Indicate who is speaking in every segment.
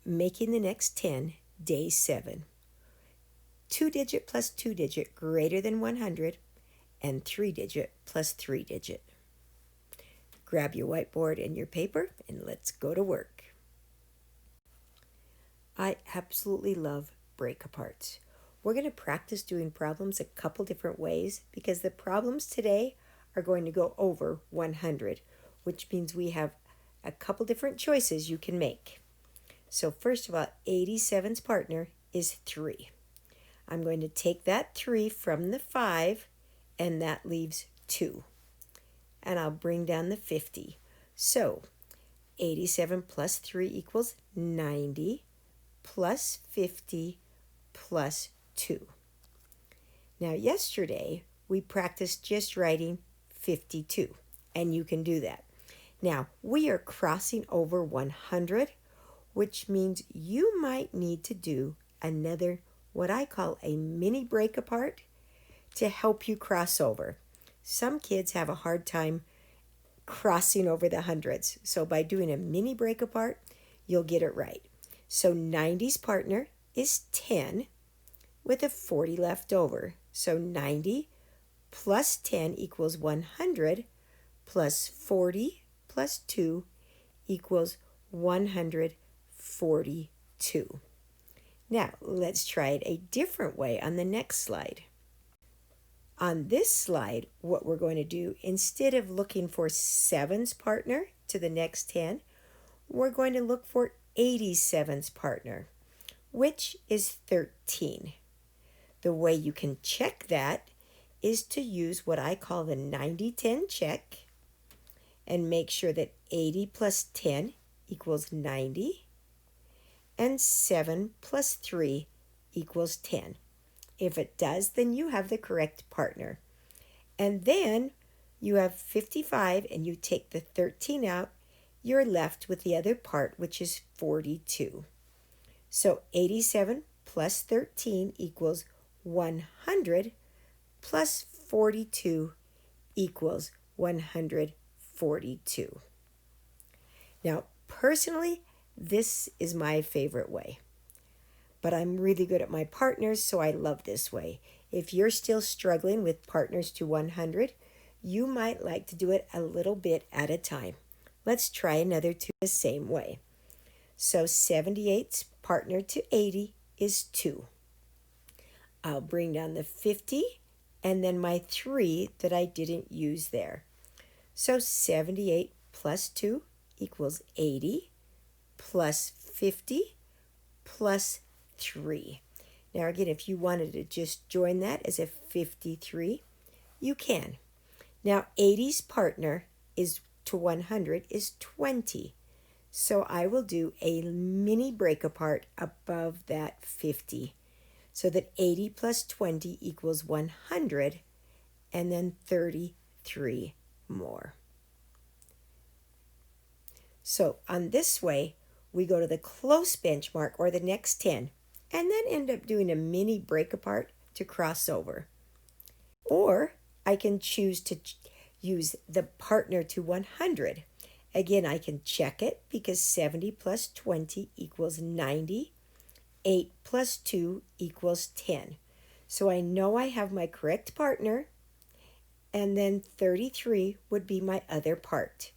Speaker 1: making the next 10, day 7. 2-digit plus 2-digit greater than 100, and 3-digit plus 3-digit. Grab your whiteboard and your paper, and let's go to work. I absolutely love break aparts. We're going to practice doing problems a couple different ways because the problems today are going to go over 100, which means we have a couple different choices you can make. So first of all, 87's partner is 3. I'm going to take that 3 from the 5, and that leaves 2. And I'll bring down the 50. So 87 plus 3 equals 90, plus 50 plus 2. Now yesterday we practiced just writing 52, and you can do that. Now we are crossing over 100, which means you might need to do another, what I call a mini break apart, to help you cross over. Some kids have a hard time crossing over the hundreds, so by doing a mini break apart, you'll get it right. So 90's partner is 10 with a 40 left over. So 90 plus 10 equals 100, plus 40 plus 2 equals 142. Now, let's try it a different way on the next slide. On this slide, what we're going to do, instead of looking for 7's partner to the next 10, we're going to look for 87's partner, which is 13. The way you can check that is to use what I call the 90-10 check and make sure that 80 plus 10 equals 90 and 7 plus 3 equals 10. If it does, then you have the correct partner. And then you have 55 and you take the 13 out, you're left with the other part, which is 42. So 87 plus 13 equals 100 plus 42 equals 142. Now, personally, this is my favorite way. But I'm really good at my partners, so I love this way. If you're still struggling with partners to 100, you might like to do it a little bit at a time. Let's try another two the same way. So 78's partner to 80 is 2. I'll bring down the 50 and then my 3 that I didn't use there. So 78 plus 2 equals 80 plus 50 plus 3. Now again, if you wanted to just join that as a 53, you can. Now 80's partner is to 100 is 20. So I will do a mini break apart above that 50 so that 80 plus 20 equals 100 and then 33 more. So on this way, we go to the close benchmark or the next 10 and then end up doing a mini break apart to cross over. Or I can choose to use the partner to 100. Again, I can check it because 70 plus 20 equals 90. 8 plus 2 equals 10. So I know I have my correct partner, and then 33 would be my other part.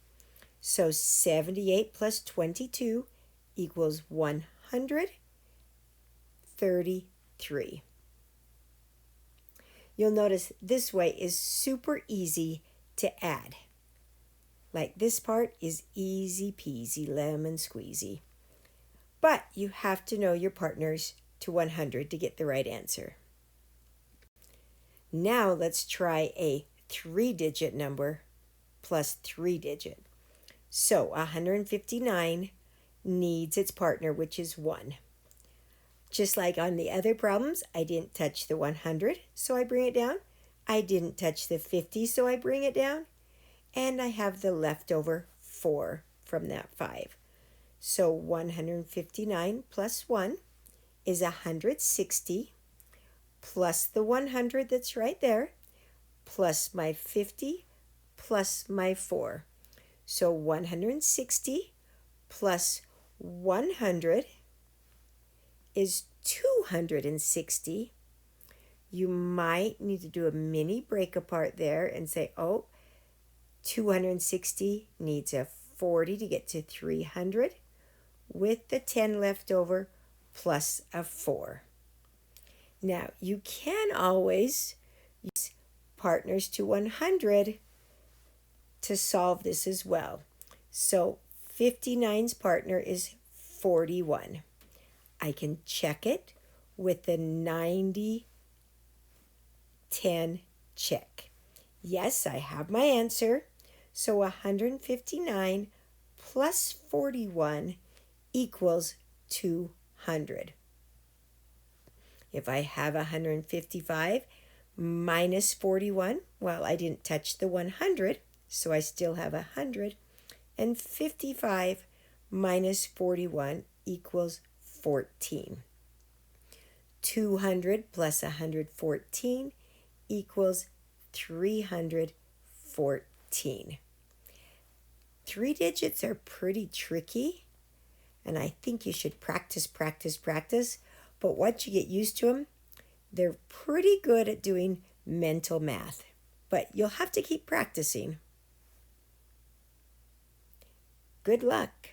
Speaker 1: So 78 plus 22 equals 133. You'll notice this way is super easy to add. Like this part is easy peasy lemon squeezy. But you have to know your partners to 100 to get the right answer. Now let's try a 3-digit number plus 3-digit. So 159 needs its partner, which is 1. Just like on the other problems, I didn't touch the 100, so I bring it down. I didn't touch the 50, so I bring it down. And I have the leftover 4 from that 5. So 159 plus 1 is 160 plus the 100 that's right there plus my 50 plus my 4. So 160 plus 100 is 260, you might need to do a mini break apart there and say, oh, 260 needs a 40 to get to 300 with the 10 left over plus a 4. Now, you can always use partners to 100 to solve this as well. So 59's partner is 41. I can check it with the 90-10 check. Yes, I have my answer. So 159 plus 41 equals 200. If I have 155 minus 41, well, I didn't touch the 100, so I still have 100. And 55 minus 41 equals 14. 200 plus 114 equals 314. 3 digits are pretty tricky, and I think you should practice. But once you get used to them, they're pretty good at doing mental math. But you'll have to keep practicing. Good luck.